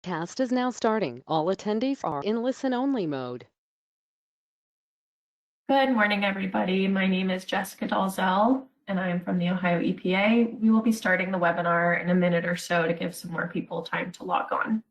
Cast is now starting. All attendees are in listen-only mode. Good morning, everybody. My name is Jessica Dalzell, and I am from the Ohio EPA. We will be starting the webinar in a minute or so to give some more people time to log on.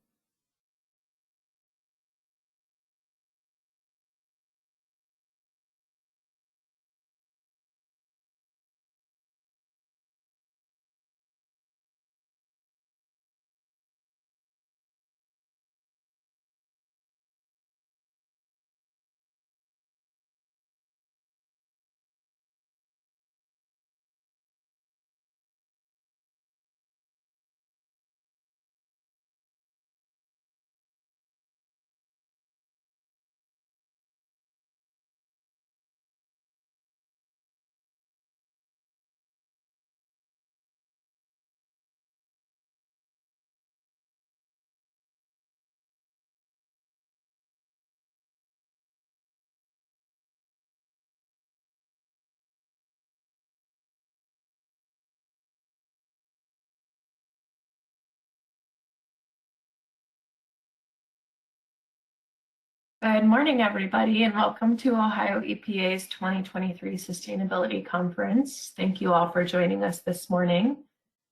Good morning, everybody, and welcome to Ohio EPA's 2023 Sustainability Conference. Thank you all for joining us this morning.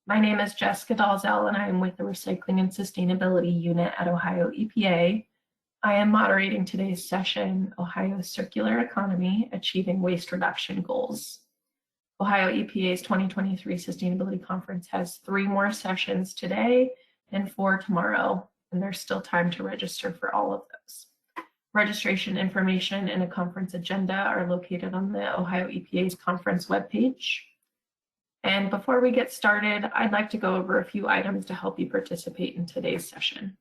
My name is Jessica Dalzell, and I am with the Recycling and Sustainability Unit at Ohio EPA. I am moderating today's session, Ohio's Circular Economy, Achieving Waste Reduction Goals. Ohio EPA's 2023 Sustainability Conference has 3 more sessions today and 4 tomorrow, and there's still time to register for all of those. Registration information and a conference agenda are located on the Ohio EPA's conference webpage. And before we get started, I'd like to go over a few items to help you participate in today's session.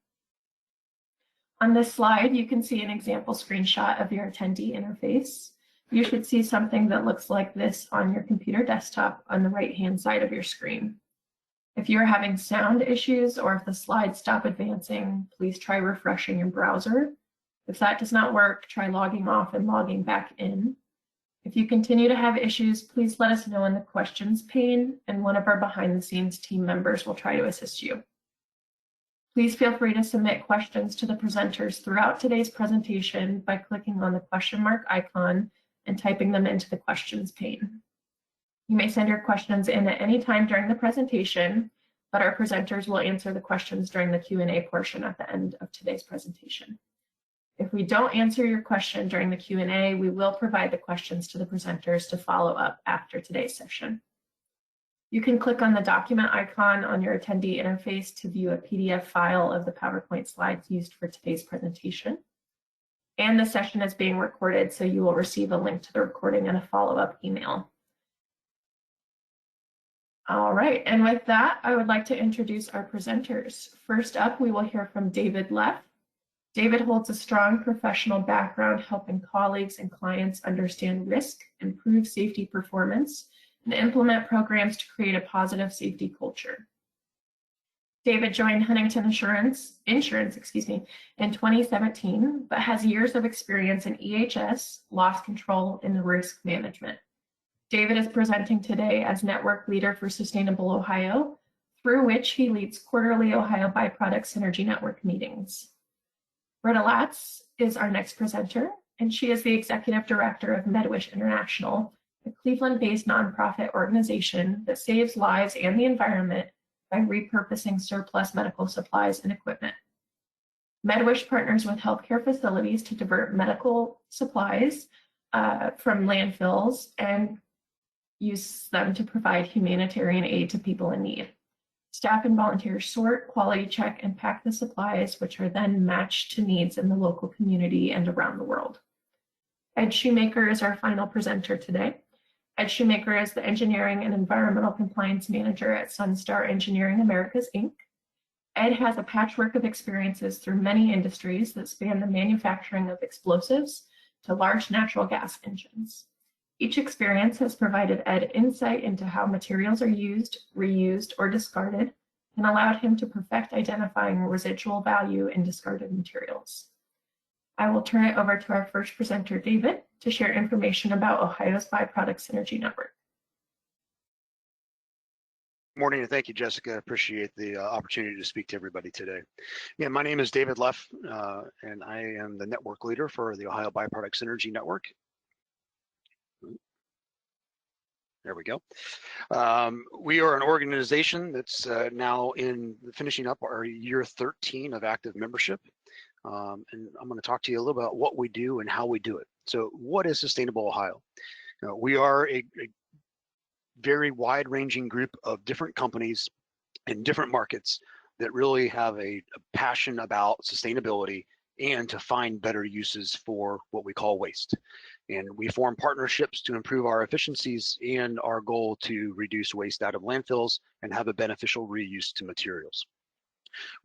On this slide, you can see an example screenshot of your attendee interface. You should see something that looks like this on your computer desktop on the right-hand side of your screen. If you're having sound issues or if the slides stop advancing, please try refreshing your browser. If that does not work, try logging off and logging back in. If you continue to have issues, please let us know in the questions pane, and one of our behind-the-scenes team members will try to assist you. Please feel free to submit questions to the presenters throughout today's presentation by clicking on the question mark icon and typing them into the questions pane. You may send your questions in at any time during the presentation, but our presenters will answer the questions during the Q&A portion at the end of today's presentation. If we don't answer your question during the Q&A, we will provide the questions to the presenters to follow up after today's session. You can click on the document icon on your attendee interface to view a PDF file of the PowerPoint slides used for today's presentation. And the session is being recorded, so you will receive a link to the recording and a follow-up email. All right, and with that, I would like to introduce our presenters. First up, we will hear from David Leff. David holds a strong professional background helping colleagues and clients understand risk, improve safety performance, and implement programs to create a positive safety culture. David joined Huntington Insurance in 2017, but has years of experience in EHS, loss control, and risk management. David is presenting today as Network Leader for Sustainable Ohio, through which he leads quarterly Ohio Byproduct Synergy Network meetings. Britta Latz is our next presenter, and she is the Executive Director of MedWish International, a Cleveland-based nonprofit organization that saves lives and the environment by repurposing surplus medical supplies and equipment. MedWish partners with healthcare facilities to divert medical supplies from landfills and use them to provide humanitarian aid to people in need. Staff and volunteers sort, quality check, and pack the supplies, which are then matched to needs in the local community and around the world. Ed Shoemaker is our final presenter today. Ed Shoemaker is the Engineering and Environmental Compliance Manager at Sunstar Engineering Americas, Inc. Ed has a patchwork of experiences through many industries that span the manufacturing of explosives to large natural gas engines. Each experience has provided Ed insight into how materials are used, reused, or discarded, and allowed him to perfect identifying residual value in discarded materials. I will turn it over to our first presenter, David, to share information about Ohio's Byproduct Synergy Network. Morning, and thank you, Jessica. Appreciate the opportunity to speak to everybody today. Yeah, my name is David Leff, and I am the network leader for the Ohio Byproduct Synergy Network. There we go. We are an organization that's now finishing up our year 13 of active membership. And I'm going to talk to you a little about what we do and how we do it. So what is Sustainable Ohio? We are a very wide-ranging group of different companies in different markets that really have a passion about sustainability and to find better uses for what we call waste. And we form partnerships to improve our efficiencies and our goal to reduce waste out of landfills and have a beneficial reuse to materials.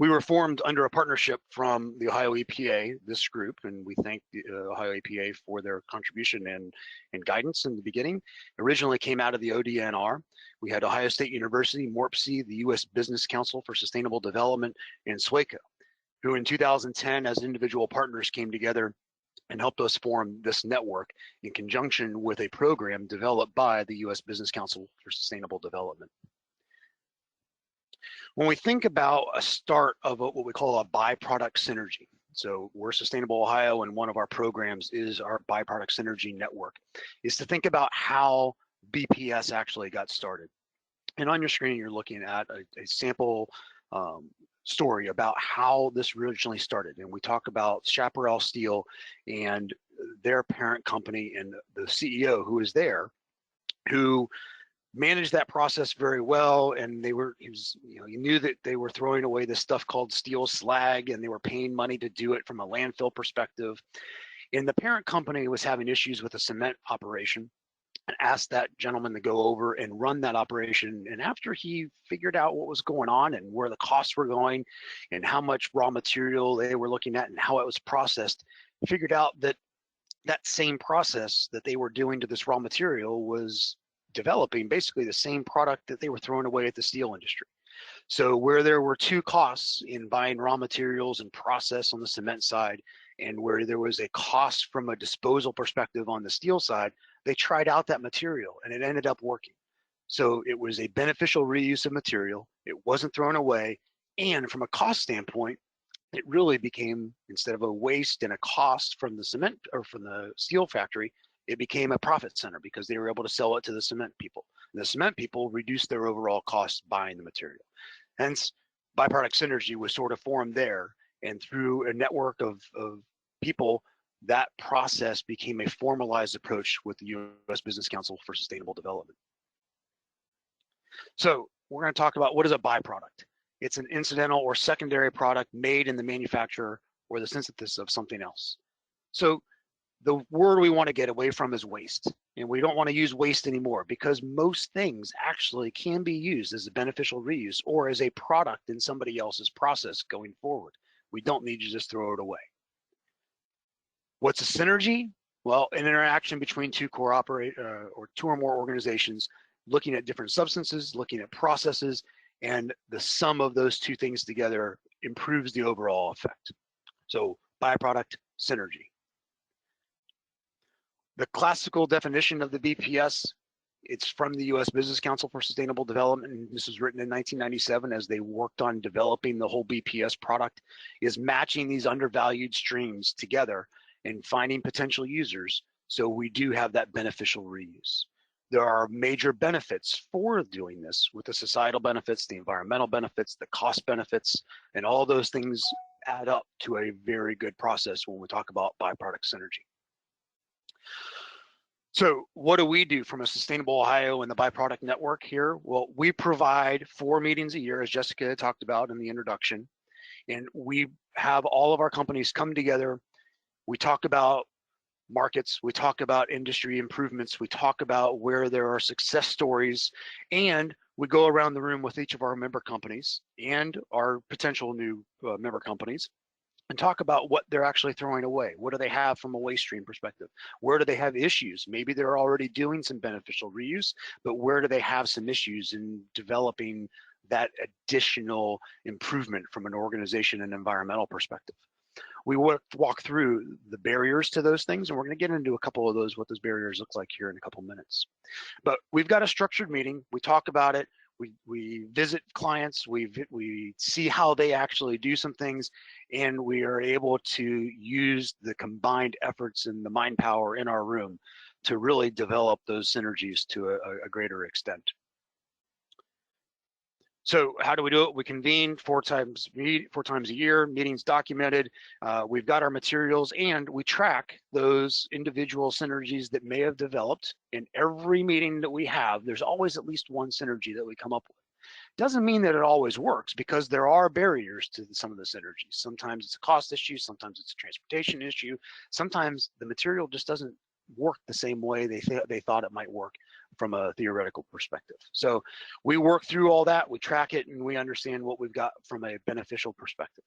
We were formed under a partnership from the Ohio EPA, this group, and we thank the Ohio EPA for their contribution and guidance in the beginning. Originally came out of the ODNR. We had Ohio State University, MORPC, the U.S. Business Council for Sustainable Development, and SWACO, who in 2010 as individual partners came together and helped us form this network in conjunction with a program developed by the U.S. Business Council for Sustainable Development. When we think about a start of what we call a byproduct synergy, so we're Sustainable Ohio, and one of our programs is our byproduct synergy network, is to think about how BPS actually got started. And on your screen, you're looking at a sample story about how this originally started. And we talk about Chaparral Steel and their parent company and the CEO who was there, who managed that process very well, and he knew that they were throwing away this stuff called steel slag, and they were paying money to do it from a landfill perspective. And the parent company was having issues with a cement operation and asked that gentleman to go over and run that operation. And after he figured out what was going on and where the costs were going and how much raw material they were looking at and how it was processed, figured out that that same process that they were doing to this raw material was developing basically the same product that they were throwing away at the steel industry. So where there were two costs in buying raw materials and process on the cement side, and where there was a cost from a disposal perspective on the steel side, they tried out that material and it ended up working. So it was a beneficial reuse of material, it wasn't thrown away, and from a cost standpoint, it really became, instead of a waste and a cost from the cement or from the steel factory, it became a profit center because they were able to sell it to the cement people. And the cement people reduced their overall costs buying the material. Hence, byproduct synergy was sort of formed there. And through a network of people, that process became a formalized approach with the U.S. Business Council for Sustainable Development. So we're going to talk about what is a byproduct. It's an incidental or secondary product made in the manufacture or the synthesis of something else. So the word we want to get away from is waste, and we don't want to use waste anymore because most things actually can be used as a beneficial reuse or as a product in somebody else's process going forward. We don't need to just throw it away. What's a synergy? Well, an interaction between two or more organizations looking at different substances, looking at processes, and the sum of those two things together improves the overall effect. So byproduct synergy. The classical definition of the BPS, it's from the U.S. Business Council for Sustainable Development, and this was written in 1997 as they worked on developing the whole BPS product, is matching these undervalued streams together and finding potential users so we do have that beneficial reuse. There are major benefits for doing this, with the societal benefits, the environmental benefits, the cost benefits, and all those things add up to a very good process when we talk about byproduct synergy. So what do we do from a Sustainable Ohio and the Byproduct Network here? Well, we provide 4 meetings a year, as Jessica talked about in the introduction, and we have all of our companies come together. We talk about markets, we talk about industry improvements, we talk about where there are success stories, and we go around the room with each of our member companies and our potential new member companies and talk about what they're actually throwing away. What do they have from a waste stream perspective? Where do they have issues? Maybe they're already doing some beneficial reuse, but where do they have some issues in developing that additional improvement from an organization and environmental perspective? We walk through the barriers to those things, and we're going to get into a couple of those, what those barriers look like here in a couple minutes. But we've got a structured meeting. We talk about it. we visit clients, we see how they actually do some things, and we are able to use the combined efforts and the mind power in our room to really develop those synergies to a greater extent. So how do we do it? We convene four times a year, meetings documented. We've got our materials, and we track those individual synergies that may have developed. In every meeting that we have, there's always at least one synergy that we come up with. Doesn't mean that it always works, because there are barriers to some of the synergies. Sometimes it's a cost issue, sometimes it's a transportation issue, sometimes the material just doesn't work the same way they thought it might work from a theoretical perspective. So we work through all that, we track it, and we understand what we've got from a beneficial perspective.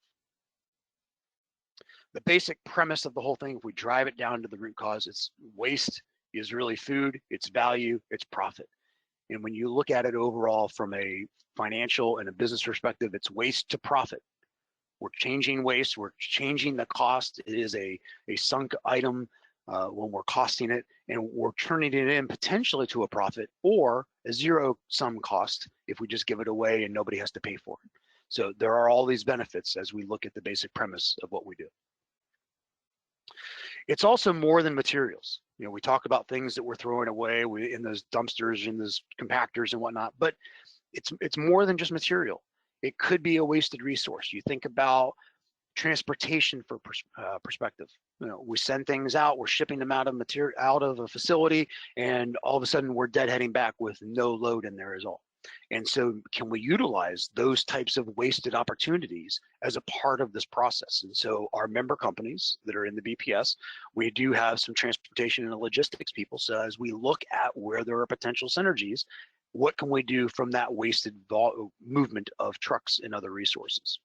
The basic premise of the whole thing, if we drive it down to the root cause, it's waste is really food, it's value, it's profit. And when you look at it overall from a financial and a business perspective, it's waste to profit. We're changing waste, we're changing the cost. It is a sunk item when we're costing it, and we're turning it in potentially to a profit or a zero-sum cost if we just give it away and nobody has to pay for it. So there are all these benefits as we look at the basic premise of what we do. It's also more than materials. You know, we talk about things that we're throwing away in those dumpsters, in those compactors and whatnot, but it's more than just material. It could be a wasted resource. You think about transportation for perspective. You know, we send things out, we're shipping them out of a facility, and all of a sudden we're deadheading back with no load in there at all. And so can we utilize those types of wasted opportunities as a part of this process? And so our member companies that are in the BPS, we do have some transportation and logistics people. So as we look at where there are potential synergies, what can we do from that wasted movement of trucks and other resources?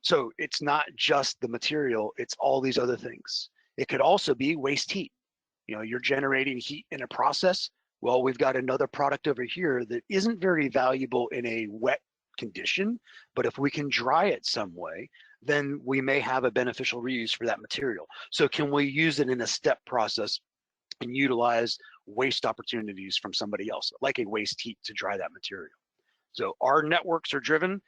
So it's not just the material, it's all these other things. It could also be waste heat. You know, you're generating heat in a process. Well, we've got another product over here that isn't very valuable in a wet condition, but if we can dry it some way, then we may have a beneficial reuse for that material. So can we use it in a step process and utilize waste opportunities from somebody else, like a waste heat to dry that material? So our networks are driven.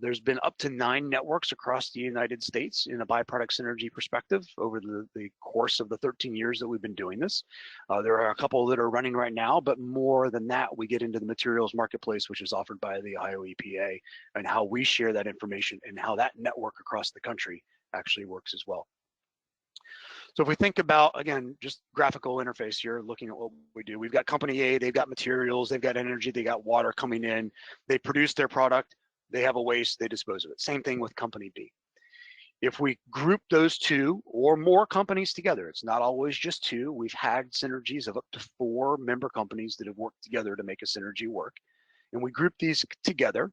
There's been up to 9 networks across the United States in a byproduct synergy perspective over the course of the 13 years that we've been doing this. There are a couple that are running right now, but more than that, we get into the materials marketplace, which is offered by the Ohio EPA, and how we share that information and how that network across the country actually works as well. So if we think about, again, just graphical interface here, looking at what we do, we've got company A, they've got materials, they've got energy, they got water coming in, they produce their product, they have a waste, they dispose of it. Same thing with company B. If we group those two or more companies together, it's not always just 2, we've had synergies of up to 4 member companies that have worked together to make a synergy work. And we group these together,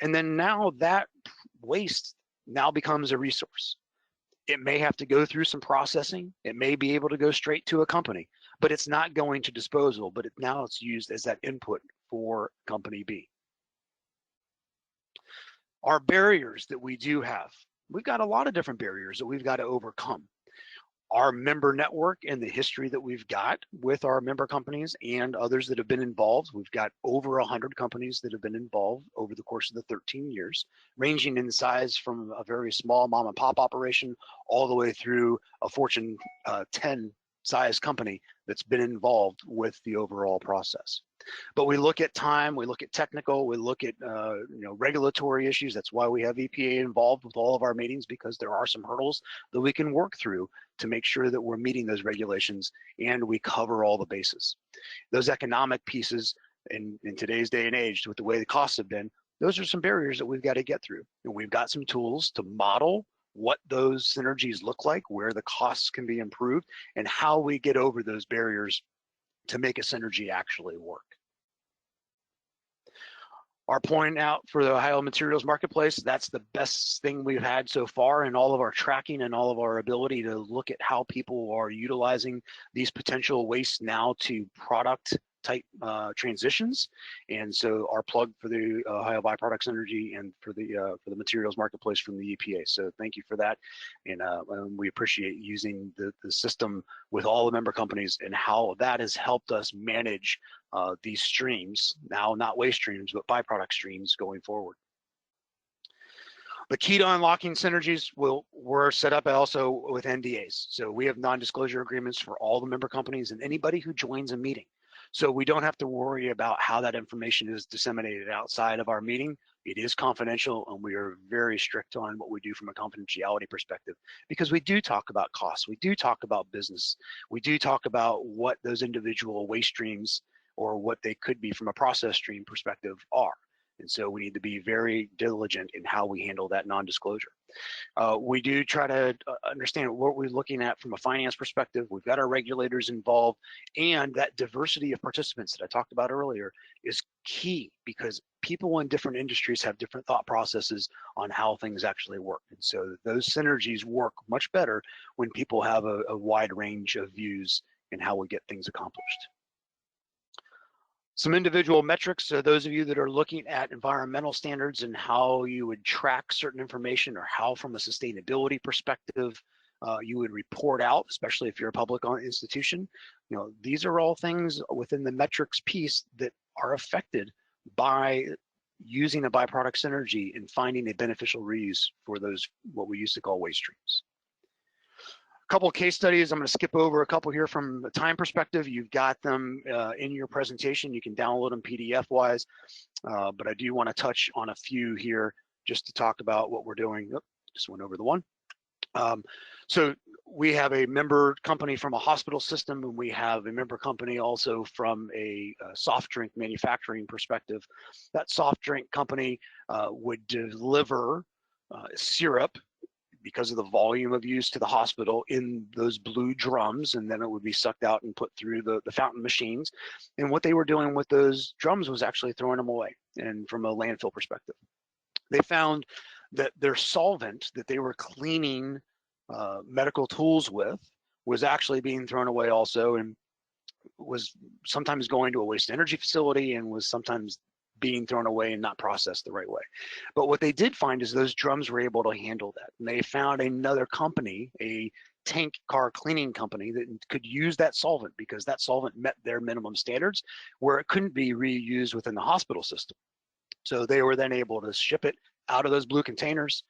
and then now that waste now becomes a resource. It may have to go through some processing. It may be able to go straight to a company, but it's not going to disposal, but now it's used as that input for company B. Our barriers that we do have, we've got a lot of different barriers that we've got to overcome. Our member network and the history that we've got with our member companies and others that have been involved. We've got over 100 companies that have been involved over the course of the 13 years, ranging in size from a very small mom and pop operation all the way through a Fortune 10 size company that's been involved with the overall process. But we look at time, we look at technical, we look at regulatory issues. That's why we have EPA involved with all of our meetings, because there are some hurdles that we can work through to make sure that we're meeting those regulations and we cover all the bases. Those economic pieces in today's day and age, with the way the costs have been, those are some barriers that we've got to get through. And we've got some tools to model what those synergies look like, where the costs can be improved, and how we get over those barriers to make a synergy actually work. Our point out for the Ohio Materials Marketplace, that's the best thing we've had so far in all of our tracking and all of our ability to look at how people are utilizing these potential wastes now to product type transitions. And so our plug for the Ohio Byproducts Energy and for the materials marketplace from the EPA. So thank you for that. And we appreciate using the system with all the member companies and how that has helped us manage these streams, now not waste streams, but byproduct streams going forward. The key to unlocking synergies were set up also with NDAs. So we have non-disclosure agreements for all the member companies and anybody who joins a meeting. So we don't have to worry about how that information is disseminated outside of our meeting. It is confidential, and we are very strict on what we do from a confidentiality perspective, because we do talk about costs, we do talk about business, we do talk about what those individual waste streams or what they could be from a process stream perspective are. And so we need to be very diligent in how we handle that non-disclosure. We do try to understand what we're looking at from a finance perspective. We've got our regulators involved, and that diversity of participants that I talked about earlier is key, because people in different industries have different thought processes on how things actually work. And so those synergies work much better when people have a wide range of views in how we get things accomplished. Some individual metrics, so those of you that are looking at environmental standards and how you would track certain information, or how from a sustainability perspective you would report out, especially if you're a public institution. You know, these are all things within the metrics piece that are affected by using a byproduct synergy and finding a beneficial reuse for those, what we used to call waste streams. Couple of case studies. I'm going to skip over a couple here from a time perspective. You've got them in your presentation. You can download them PDF wise, but I do want to touch on a few here just to talk about what we're doing. Oop, just went over the one. So we have a member company from a hospital system, and we have a member company also from a soft drink manufacturing perspective. That soft drink company would deliver syrup, because of the volume of use, to the hospital in those blue drums, and then it would be sucked out and put through the fountain machines. And what they were doing with those drums was actually throwing them away, and from a landfill perspective. They found that their solvent that they were cleaning medical tools with was actually being thrown away also, and was sometimes going to a waste energy facility, and was sometimes being thrown away and not processed the right way. But what they did find is those drums were able to handle that. And they found another company, a tank car cleaning company, that could use that solvent, because that solvent met their minimum standards where it couldn't be reused within the hospital system. So they were then able to ship it out of those blue containers,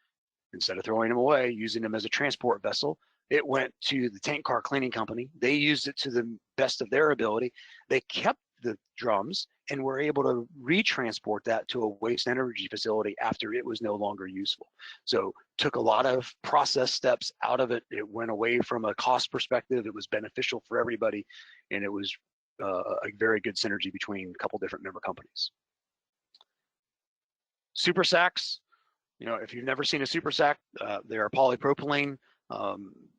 instead of throwing them away, using them as a transport vessel. It went to the tank car cleaning company. They used it to the best of their ability. They kept the drums and were able to retransport that to a waste energy facility after it was no longer useful. So took a lot of process steps out of it. It went away from a cost perspective. It was beneficial for everybody, and it was a very good synergy between a couple different member companies. Super sacks. You know, if you've never seen a super sack, they are polypropylene.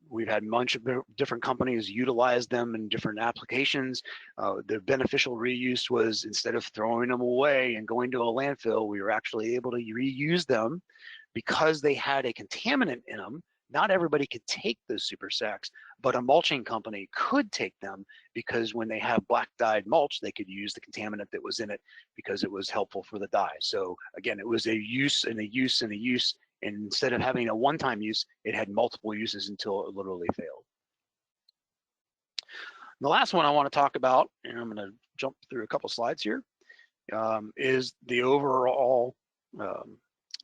We've had a bunch of different companies utilize them in different applications. The beneficial reuse was, instead of throwing them away and going to a landfill, we were actually able to reuse them because they had a contaminant in them. Not everybody could take those super sacks, but a mulching company could take them, because when they have black dyed mulch, they could use the contaminant that was in it because it was helpful for the dye. So again, it was a use and a use and a use. And instead of having a one-time use, it had multiple uses until it literally failed. The last one I want to talk about, and I'm going to jump through a couple slides here, is the overall,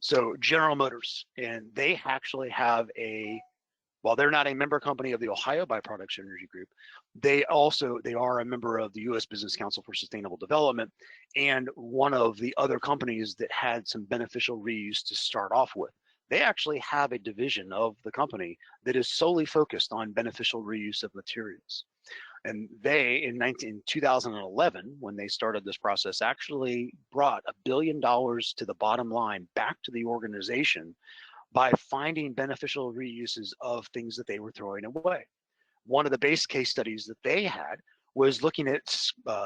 so General Motors, and they actually have a, while they're not a member company of the Ohio Byproducts Energy Group, they are a member of the U.S. Business Council for Sustainable Development, and one of the other companies that had some beneficial reuse to start off with. They actually have a division of the company that is solely focused on beneficial reuse of materials. And they, in 2011, when they started this process, actually brought $1 billion to the bottom line back to the organization by finding beneficial reuses of things that they were throwing away. One of the base case studies that they had was looking at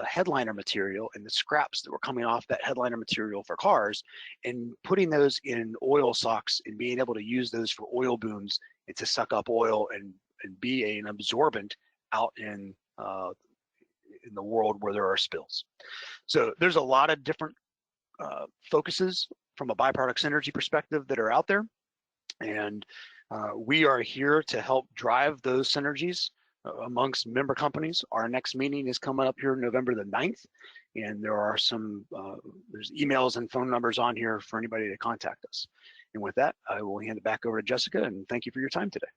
headliner material and the scraps that were coming off that headliner material for cars, and putting those in oil socks and being able to use those for oil booms and to suck up oil and be an absorbent out in in the world where there are spills. So there's a lot of different focuses from a byproduct synergy perspective that are out there. And we are here to help drive those synergies amongst member companies. Our next meeting is coming up here November the 9th. And there are some, there's emails and phone numbers on here for anybody to contact us. And with that, I will hand it back over to Jessica, and thank you for your time today.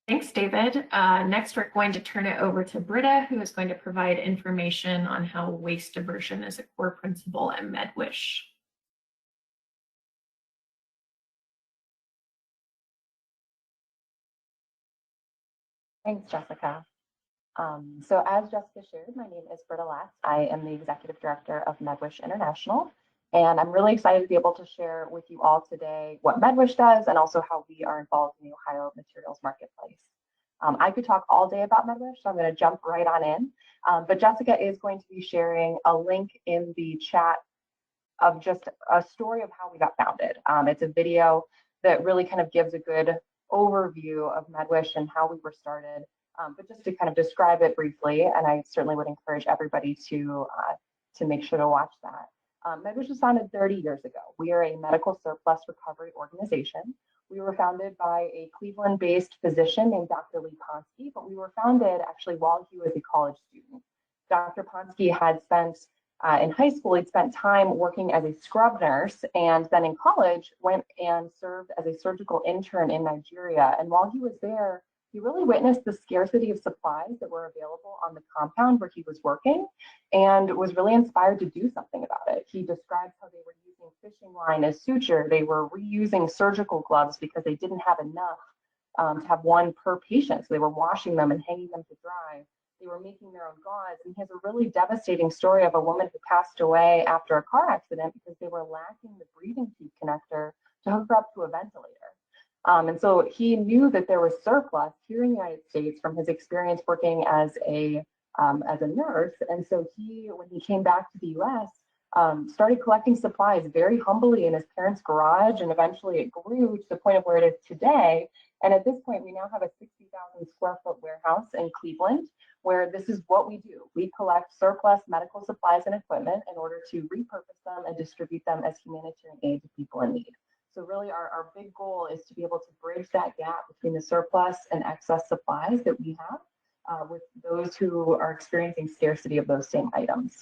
Thanks, David. Next, we're going to turn it over to Britta, who is going to provide information on how waste diversion is a core principle at MedWish. Thanks, Jessica. So as Jessica shared, my name is Britta Latz. I am the Executive Director of MedWish International, and I'm really excited to be able to share with you all today what MedWish does and also how we are involved in the Ohio materials marketplace. I could talk all day about MedWish, so I'm going to jump right on in. But Jessica is going to be sharing a link in the chat of just a story of how we got founded. It's a video that really kind of gives a good overview of MedWish and how we were started. But just to kind of describe it briefly, and I certainly would encourage everybody to make sure to watch that. MedWish was founded 30 years ago. We are a medical surplus recovery organization. We were founded by a Cleveland-based physician named Dr. Lee Ponsky, but we were founded actually while he was a college student. Dr. Ponsky had spent, in high school, he'd spent time working as a scrub nurse, and then in college went and served as a surgical intern in Nigeria. And while he was there, he really witnessed the scarcity of supplies that were available on the compound where he was working and was really inspired to do something about it. He describes how they were using fishing line as suture. They were reusing surgical gloves because they didn't have enough to have one per patient. So they were washing them and hanging them to dry. They were making their own gauze. And he has a really devastating story of a woman who passed away after a car accident because they were lacking the breathing tube connector to hook her up to a ventilator. And so he knew that there was surplus here in the United States from his experience working as a nurse. And so when he came back to the U.S., started collecting supplies very humbly in his parents' garage, and eventually it grew to the point of where it is today. And at this point, we now have a 60,000 square foot warehouse in Cleveland, where this is what we do. We collect surplus medical supplies and equipment in order to repurpose them and distribute them as humanitarian aid to people in need. So really our big goal is to be able to bridge that gap between the surplus and excess supplies that we have with those who are experiencing scarcity of those same items.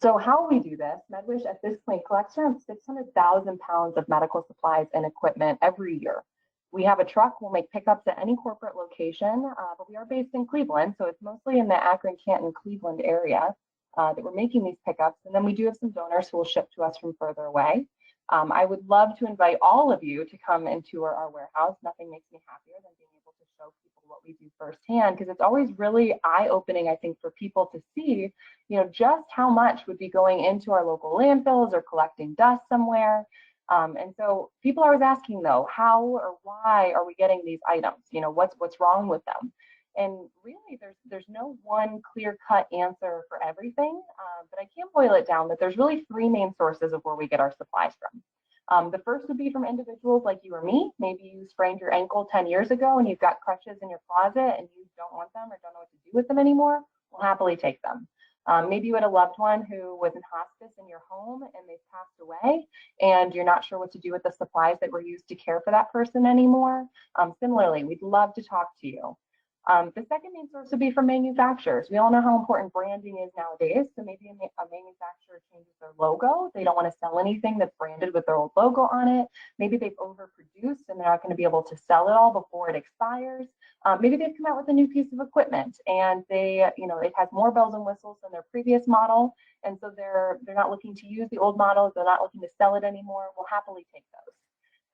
So how we do this, MedWish at this point collects around 600,000 pounds of medical supplies and equipment every year. We have a truck, we'll make pickups at any corporate location, but we are based in Cleveland, so it's mostly in the Akron, Canton, Cleveland area that we're making these pickups. And then we do have some donors who will ship to us from further away. I would love to invite all of you to come and tour our warehouse. Nothing makes me happier than being able to show people what we do firsthand, because it's always really eye-opening, I think, for people to see, just how much would be going into our local landfills or collecting dust somewhere. And so people are always asking, though, how or why are we getting these items? What's wrong with them? And really, there's no one clear-cut answer for everything, but I can boil it down that there's really three main sources of where we get our supplies from. The first would be from individuals like you or me. Maybe you sprained your ankle 10 years ago and you've got crutches in your closet and you don't want them or don't know what to do with them anymore. We'll happily take them. Maybe you had a loved one who was in hospice in your home and they've passed away and you're not sure what to do with the supplies that were used to care for that person anymore. Similarly, we'd love to talk to you. The second main source would be from manufacturers. We all know how important branding is nowadays. So maybe a manufacturer changes their logo. They don't want to sell anything that's branded with their old logo on it. Maybe they've overproduced and they're not going to be able to sell it all before it expires. Maybe they've come out with a new piece of equipment and it has more bells and whistles than their previous model. And so they're not looking to use the old models. They're not looking to sell it anymore. We'll happily take those.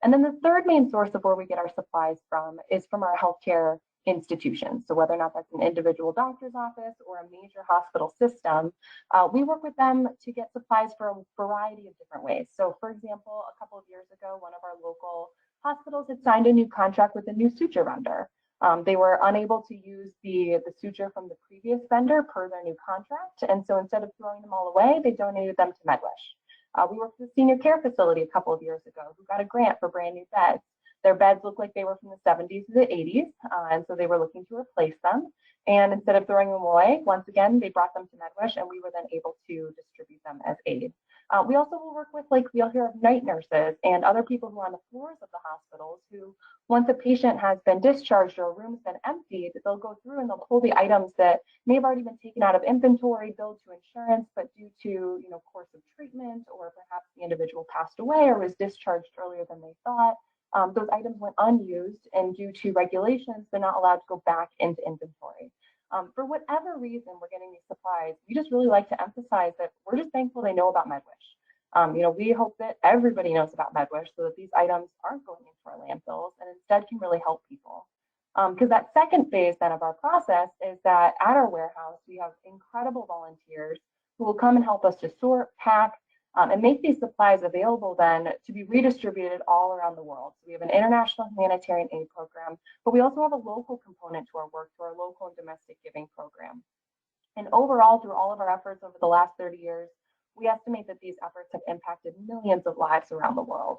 And then the third main source of where we get our supplies from is from our healthcare institutions. So whether or not that's an individual doctor's office or a major hospital system, we work with them to get supplies for a variety of different ways. So for example, a couple of years ago, one of our local hospitals had signed a new contract with a new suture vendor. They were unable to use the suture from the previous vendor per their new contract. And so instead of throwing them all away, they donated them to MedWish. We worked with a senior care facility a couple of years ago who got a grant for brand new beds. Their beds looked like they were from the 70s to the 80s, and so they were looking to replace them. And instead of throwing them away, once again, they brought them to MedWish, and we were then able to distribute them as aid. We also will work with, like, we'll hear of night nurses and other people who are on the floors of the hospitals who, once a patient has been discharged or a room's been emptied, they'll go through and they'll pull the items that may have already been taken out of inventory, billed to insurance, but due to, course of treatment, or perhaps the individual passed away or was discharged earlier than they thought, those items went unused, and due to regulations, they're not allowed to go back into inventory. For whatever reason we're getting these supplies, we just really like to emphasize that we're just thankful they know about MedWish. We hope that everybody knows about MedWish so that these items aren't going into our landfills and instead can really help people. Because that second phase then of our process is that at our warehouse, we have incredible volunteers who will come and help us to sort, pack, and make these supplies available then to be redistributed all around the world. So we have an international humanitarian aid program, but we also have a local component to our work through our local and domestic giving program. And overall, through all of our efforts over the last 30 years, we estimate that these efforts have impacted millions of lives around the world.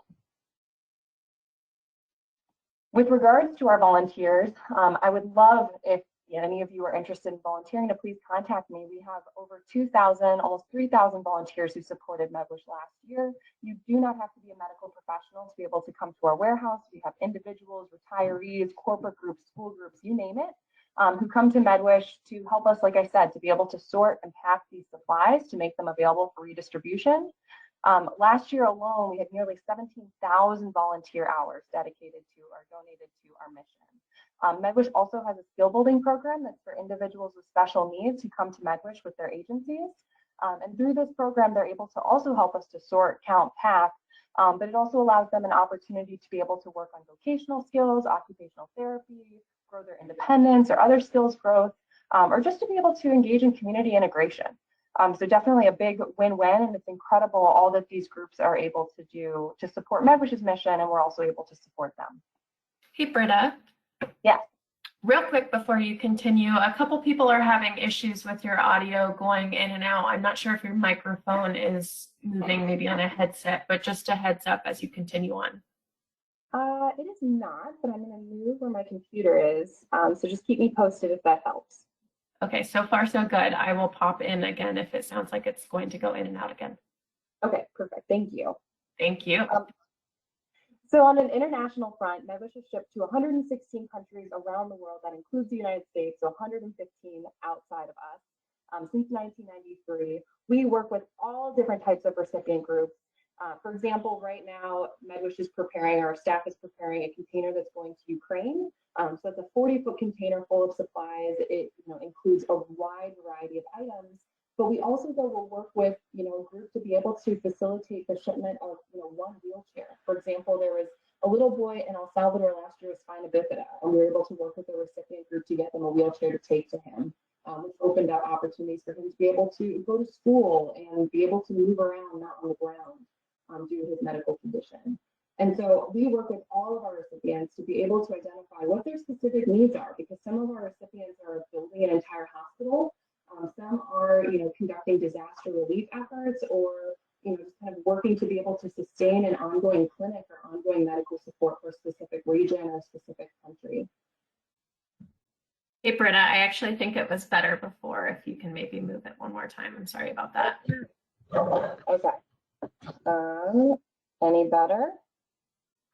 With regards to our volunteers, I would love if any of you are interested in volunteering to please contact me. We have over 2,000, almost 3,000 volunteers who supported MedWish last year. You do not have to be a medical professional to be able to come to our warehouse. We have individuals, retirees, corporate groups, school groups, you name it, who come to MedWish to help us, like I said, to be able to sort and pack these supplies to make them available for redistribution. Last year alone, we had nearly 17,000 volunteer hours dedicated to or donated to our mission. MedWish also has a skill building program that's for individuals with special needs who come to MedWish with their agencies. And through this program, they're able to also help us to sort, count, pack, but it also allows them an opportunity to be able to work on vocational skills, occupational therapy, grow their independence or other skills growth, or just to be able to engage in community integration. So definitely a big win-win, and it's incredible all that these groups are able to do to support MedWish's mission, and we're also able to support them. Hey, Britta. Yes. Real quick before you continue, a couple people are having issues with your audio going in and out. I'm not sure if your microphone is moving, maybe on a headset, but just a heads up as you continue on. It is not, but I'm going to move where my computer is. So just keep me posted if that helps. Okay, so far so good. I will pop in again if it sounds like it's going to go in and out again. Okay, perfect. Thank you. Thank you. So on an international front, MedWish has shipped to 116 countries around the world. That includes the United States, so 115 outside of us. Since 1993, we work with all different types of recipient groups. For example, right now, MedWish is preparing, our staff is preparing a container that's going to Ukraine. So it's a 40-foot container full of supplies. It includes a wide variety of items. But we also will work with a group to be able to facilitate the shipment of one wheelchair. For example, there was a little boy in El Salvador last year with spina bifida, and we were able to work with the recipient group to get them a wheelchair to take to him, which opened up opportunities for him to be able to go to school and be able to move around, not on the ground, due to his medical condition. And so we work with all of our recipients to be able to identify what their specific needs are, because some of our recipients are building an entire hospital. Some are, conducting disaster relief efforts, or, just kind of working to be able to sustain an ongoing clinic or ongoing medical support for a specific region or a specific country. Hey, Britta, I actually think it was better before. If you can maybe move it one more time. I'm sorry about that. Okay. Any better?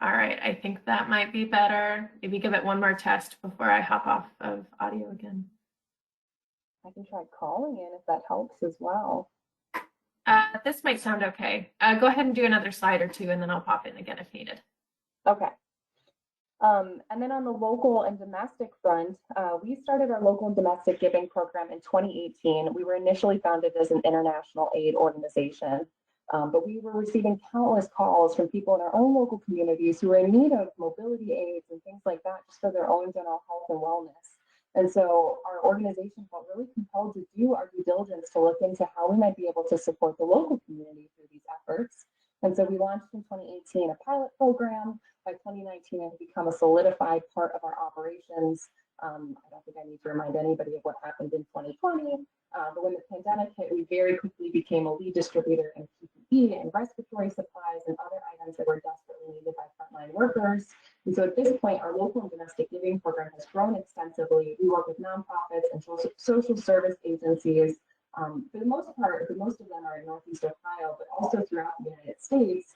All right, I think that might be better. Maybe give it one more test before I hop off of audio again. I can try calling in if that helps as well. This might sound okay. Go ahead and do another slide or two, and then I'll pop in again if needed. Okay. And then on the local and domestic front, we started our local and domestic giving program in 2018. We were initially founded as an international aid organization, but we were receiving countless calls from people in our own local communities who were in need of mobility aids and things like that, just for their own general health and wellness. And so our organization felt really compelled to do our due diligence to look into how we might be able to support the local community through these efforts. And so we launched in 2018 a pilot program. By 2019, it had become a solidified part of our operations. I don't think I need to remind anybody of what happened in 2020. But when the pandemic hit, we very quickly became a lead distributor in PPE and respiratory supplies and other items that were desperately needed by frontline workers. And And so at this point, our local and domestic giving program has grown extensively. We work with nonprofits and social service agencies. For the most part, most of them are in Northeast Ohio, but also throughout the United States,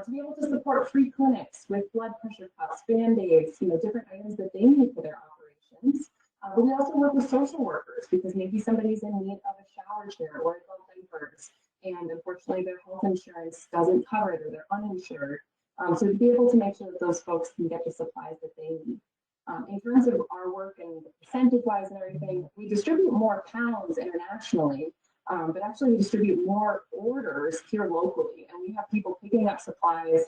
to be able to support free clinics with blood pressure cuffs, Band-Aids, different items that they need for their operations. But we also work with social workers because maybe somebody's in need of a shower chair or adult diapers, and unfortunately their health insurance doesn't cover it or they're uninsured. So to be able to make sure that those folks can get the supplies that they need. In terms of our work and the percentage-wise and everything, we distribute more pounds internationally, but actually we distribute more orders here locally, and we have people picking up supplies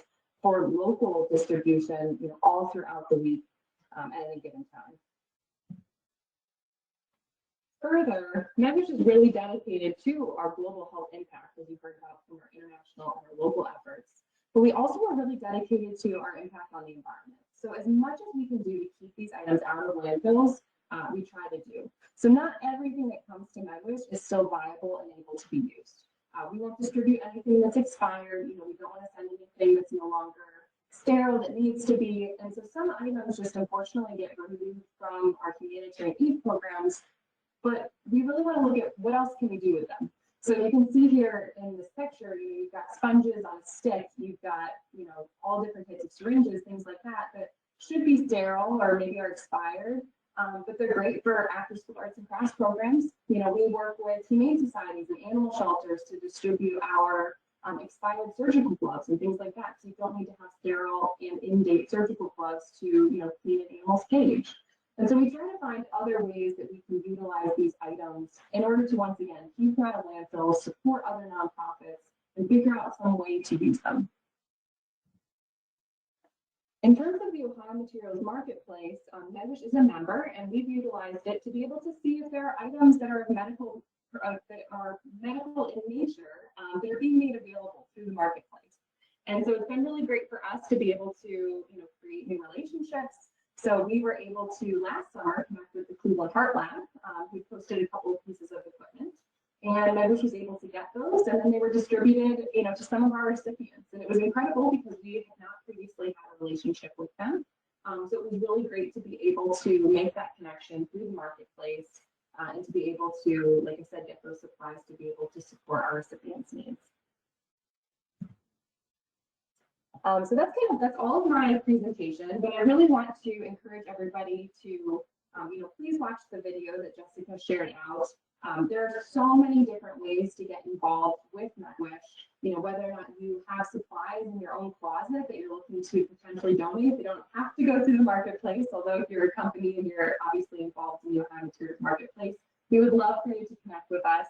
for local distribution, all throughout the week at any given time. Further, MedWish is really dedicated to our global health impact, as you heard about from our international and our local efforts. But we also are really dedicated to our impact on the environment. So as much as we can do to keep these items out of landfills, we try to do. So not everything that comes to MedWish is still viable and able to be used. We won't distribute anything that's expired. We don't want to send anything that's no longer sterile that needs to be. And so some items just unfortunately get removed from our humanitarian aid programs, but we really want to look at what else can we do with them. So you can see here in this picture, you've got sponges on a stick, you've got, all different types of syringes, things like that should be sterile or maybe are expired, but they're great for after-school arts and crafts programs. We work with humane societies and animal shelters to distribute our expired surgical gloves and things like that. So you don't need to have sterile and in-date surgical gloves to, clean an animal's cage. And so we try to find other ways that we can utilize these items in order to, once again, keep them out of landfills, support other nonprofits, and figure out some way to use them. In terms of the Ohio Materials Marketplace, MedWish is a member, and we've utilized it to be able to see if there are items that are medical in nature that are being made available through the marketplace. And so it's been really great for us to be able to, create new relationships. So we were able to last summer connect with the Cleveland Heart Lab, who posted a couple of pieces of equipment, and MedWish was able to get those, and then they were distributed, to some of our recipients, and it was incredible because we had not previously had a relationship with them. So it was really great to be able to make that connection through the marketplace and to be able to, like I said, get those supplies to be able to support our recipients' needs. So that's all of my presentation, but I really want to encourage everybody to, please watch the video that Jessica shared out. There are so many different ways to get involved with MedWish, whether or not you have supplies in your own closet that you're looking to potentially donate. They don't have to go through the marketplace, although if you're a company and you're obviously involved in the Ohio Materials Marketplace, we would love for you to connect with us.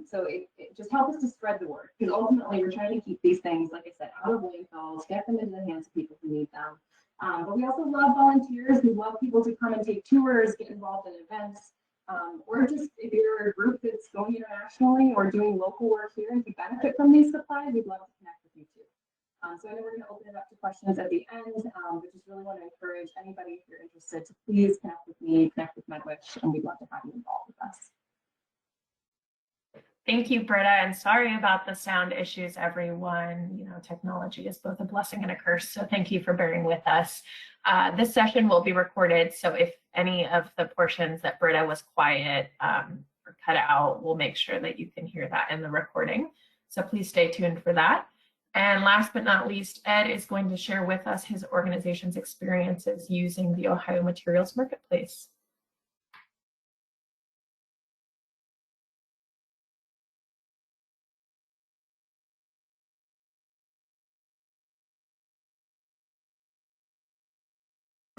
So it just helps us to spread the word, because ultimately we're trying to keep these things, like I said, out of landfills, get them into the hands of people who need them. But we also love volunteers. We love people to come and take tours, get involved in events, or just if you're a group that's going internationally or doing local work here and you benefit from these supplies, we'd love to connect with you too. So I know we're going to open it up to questions at the end, but just really want to encourage anybody, if you're interested, to please connect with me, connect with MedWish, and we'd love to have you involved with us. Thank you, Britta, and sorry about the sound issues, everyone. Technology is both a blessing and a curse, so thank you for bearing with us. This session will be recorded, so if any of the portions that Britta was quiet or cut out, we'll make sure that you can hear that in the recording. So please stay tuned for that. And last but not least, Ed is going to share with us his organization's experiences using the Ohio Materials Marketplace.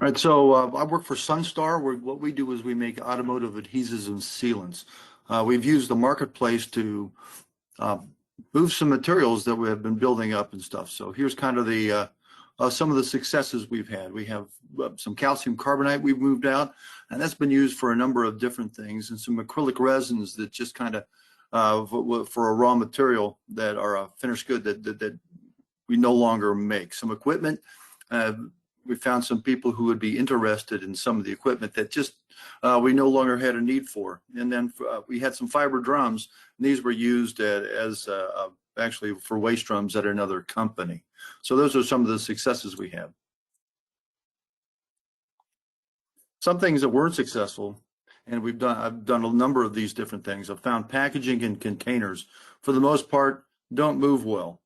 All right, so I work for Sunstar. What we do is we make automotive adhesives and sealants. We've used the marketplace to move some materials that we have been building up and stuff. So here's kind of the some of the successes we've had. We have some calcium carbonate we've moved out, and that's been used for a number of different things, and some acrylic resins that just kind of for a raw material that are a finished good that we no longer make. Some equipment. We found some people who would be interested in some of the equipment that just we no longer had a need for. And then we had some fiber drums, and these were used as actually for waste drums at another company. So those are some of the successes we have. Some things that weren't successful, and I've done a number of these different things. I've found packaging and containers, for the most part, don't move well.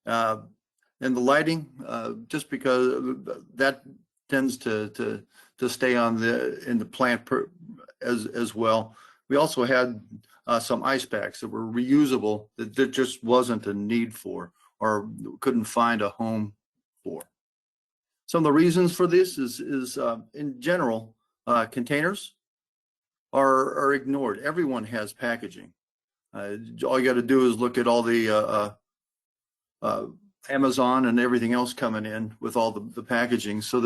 And the lighting, just because that tends to stay on in the plant as well. We also had some ice packs that were reusable that there just wasn't a need for or couldn't find a home for. Some of the reasons for this is in general, containers are ignored. Everyone has packaging. All you got to do is look at all the Amazon and everything else coming in with all the packaging. So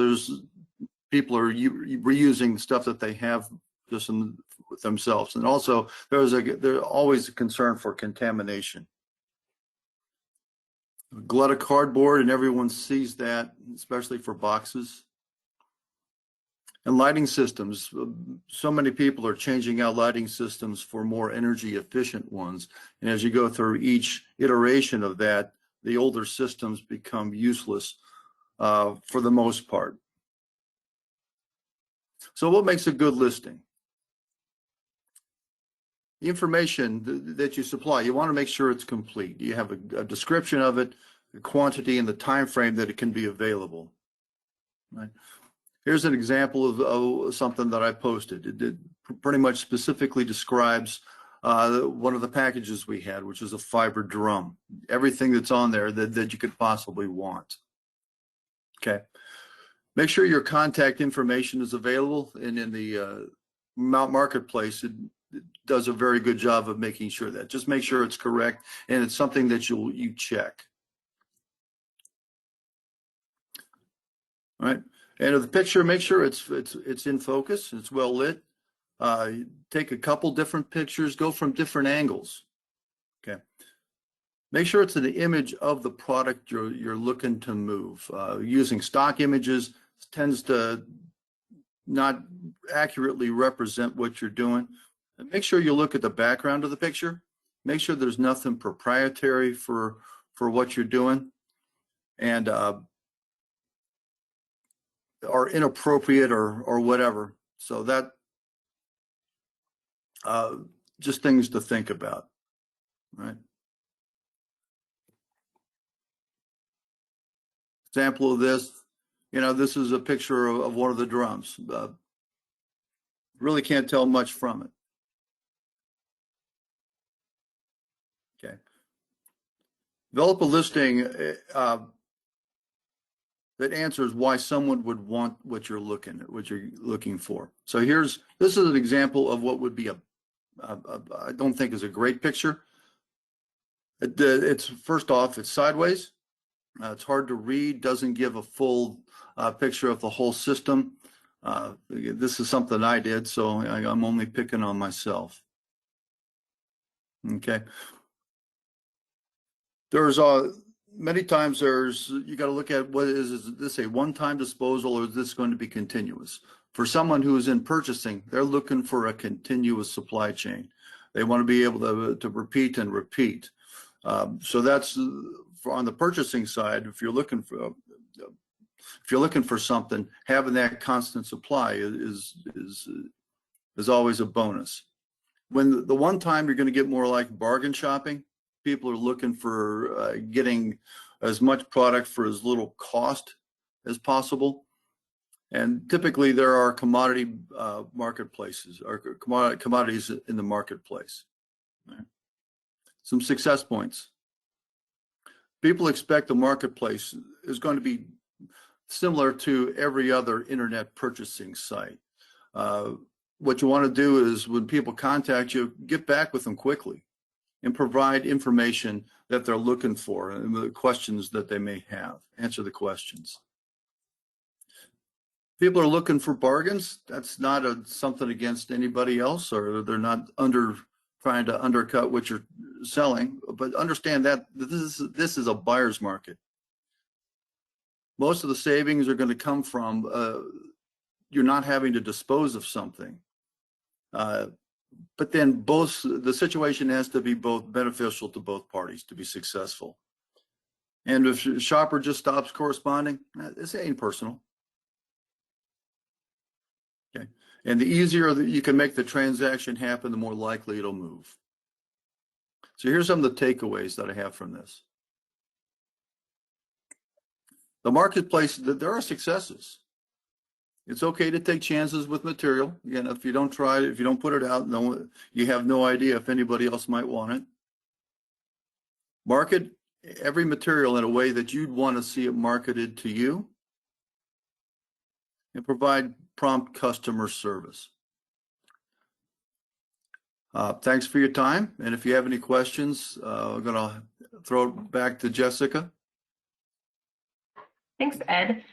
people are reusing stuff that they have just with themselves. And also there's always a concern for contamination. A glut of cardboard, and everyone sees that, especially for boxes. And lighting systems, so many people are changing out lighting systems for more energy efficient ones. And as you go through each iteration of that, the older systems become useless for the most part. So what makes a good listing? The information that you supply, you want to make sure it's complete. You have a description of it, the quantity, and the time frame that it can be available. Right? Here's an example of something that I posted. It pretty much specifically describes one of the packages we had, which is a fiber drum. Everything that's on there that you could possibly want. Okay. Make sure your contact information is available, and in the marketplace, it does a very good job of making sure that. Just make sure it's correct and it's something that you check. All right. And of the picture, make sure it's in focus, it's well lit. Take a couple different pictures, go from different angles. Okay. Make sure it's an image of the product you're looking to move. Using stock images tends to not accurately represent what you're doing. And make sure you look at the background of the picture. Make sure there's nothing proprietary for what you're doing, and or inappropriate or whatever. So that just things to think about, right? Example of this, this is a picture of one of the drums. Really can't tell much from it. Okay. Develop a listing that answers why someone would want what you're looking for. So this is an example of what would be I don't think is a great picture. It's first off, it's sideways. It's hard to read, doesn't give a full picture of the whole system. This is something I did, so I'm only picking on myself. Okay. There's many times you got to look at is this a one-time disposal, or is this going to be continuous? For someone who is in purchasing, they're looking for a continuous supply chain. They want to be able to repeat and repeat. So that's on the purchasing side. If you're looking for something, having that constant supply is always a bonus. When the one time you're going to get more like bargain shopping, people are looking for getting as much product for as little cost as possible. And typically there are commodity marketplaces or commodities in the marketplace. Right? Some success points. People expect the marketplace is going to be similar to every other internet purchasing site. What you want to do is when people contact you, get back with them quickly and provide information that they're looking for and the questions that they may have. Answer the questions. People are looking for bargains. That's not something against anybody else, or they're not trying to undercut what you're selling. But understand that this is a buyer's market. Most of the savings are going to come from you're not having to dispose of something. But then the situation has to be both beneficial to both parties to be successful. And if a shopper just stops corresponding, this ain't personal. And the easier that you can make the transaction happen, the more likely it'll move. So here's some of the takeaways that I have from this. The marketplace, there are successes. It's okay to take chances with material. Again, if you don't try it, if you don't put it out, you have no idea if anybody else might want it. Market every material in a way that you'd want to see it marketed to you, and provide prompt customer service. Thanks for your time. And if you have any questions, I'm going to throw it back to Jessica. Thanks, Ed.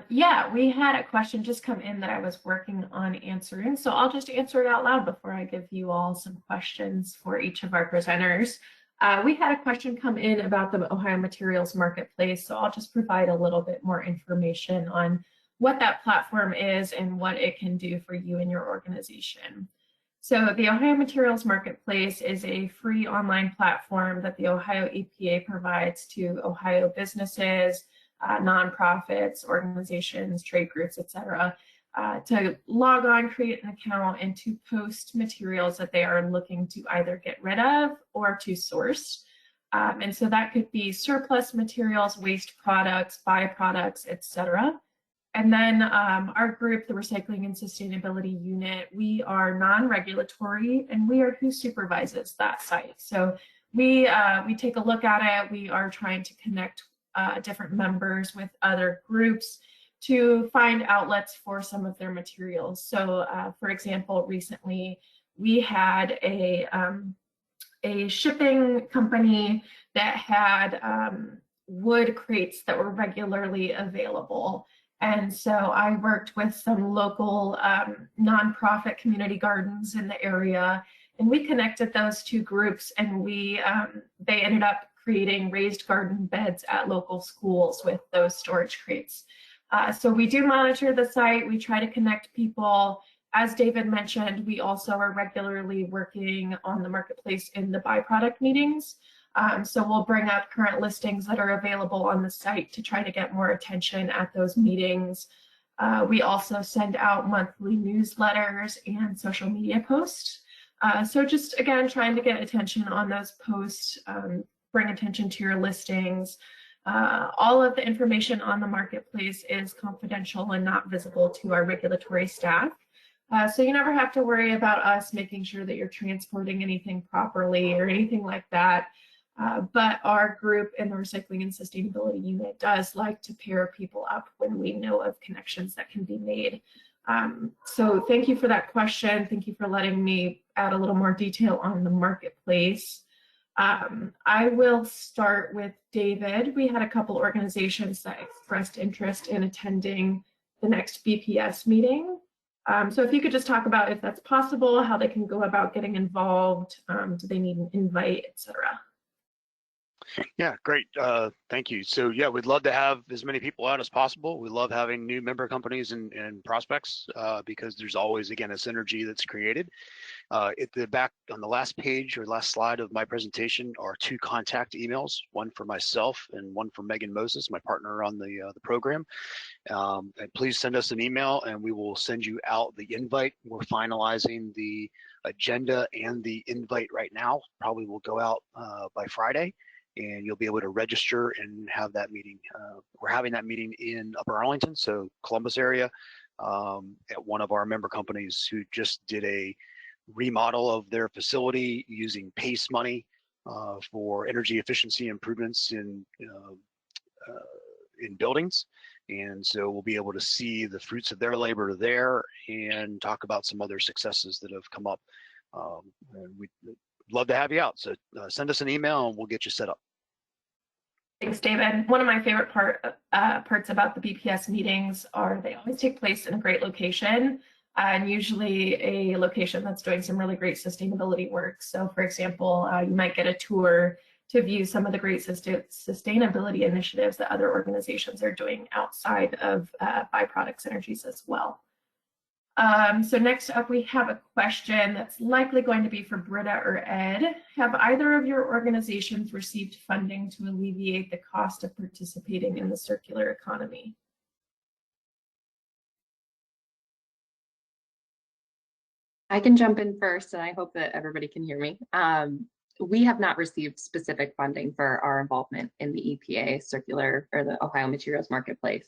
Yeah, we had a question just come in that I was working on answering, so I'll just answer it out loud before I give you all some questions for each of our presenters. We had a question come in about the Ohio Materials Marketplace, so I'll just provide a little bit more information on what that platform is and what it can do for you and your organization. So the Ohio Materials Marketplace is a free online platform that the Ohio EPA provides to Ohio businesses, nonprofits, organizations, trade groups, etc., to log on, create an account, and to post materials that they are looking to either get rid of or to source. And so that could be surplus materials, waste products, byproducts, etc. And then our group, the Recycling and Sustainability Unit, we are non-regulatory, and we are who supervises that site. So we take a look at it. We are trying to connect different members with other groups to find outlets for some of their materials. So for example, recently we had a shipping company that had wood crates that were regularly available. And so I worked with some local nonprofit community gardens in the area, and we connected those two groups, and they ended up creating raised garden beds at local schools with those storage crates. So we do monitor the site. We try to connect people. As David mentioned, we also are regularly working on the marketplace in the byproduct meetings. So we'll bring up current listings that are available on the site to try to get more attention at those meetings. We also send out monthly newsletters and social media posts. So just, again, trying to get attention on those posts, bring attention to your listings. All of the information on the marketplace is confidential and not visible to our regulatory staff. So you never have to worry about us making sure that you're transporting anything properly or anything like that. But our group in the Recycling and Sustainability Unit does like to pair people up when we know of connections that can be made. So thank you for that question. Thank you for letting me add a little more detail on the marketplace. I will start with David. We had a couple organizations that expressed interest in attending the next BPS meeting. So if you could just talk about if that's possible, how they can go about getting involved, do they need an invite, etc. Yeah, great. Thank you. So yeah, we'd love to have as many people out as possible. We love having new member companies and prospects because there's always, again, a synergy that's created. At the back on the last page or last slide of my presentation are two contact emails, one for myself and one for Megan Moses, my partner on the program. And please send us an email and we will send you out the invite. We're finalizing the agenda and the invite right now. Probably will go out by Friday, and you'll be able to register and have that meeting. We're having that meeting in Upper Arlington, so Columbus area, at one of our member companies who just did a remodel of their facility using PACE money for energy efficiency improvements in buildings. And so we'll be able to see the fruits of their labor there and talk about some other successes that have come up. And we'd love to have you out. So send us an email and we'll get you set up. Thanks, David. One of my favorite parts about the BPS meetings are they always take place in a great location, and usually a location that's doing some really great sustainability work. So for example, you might get a tour to view some of the great sustainability initiatives that other organizations are doing outside of byproduct synergies as well. So next up, we have a question that's likely going to be for Britta or Ed. Have either of your organizations received funding to alleviate the cost of participating in the circular economy? I can jump in first, and I hope that everybody can hear me. We have not received specific funding for our involvement in the EPA circular or the Ohio Materials Marketplace.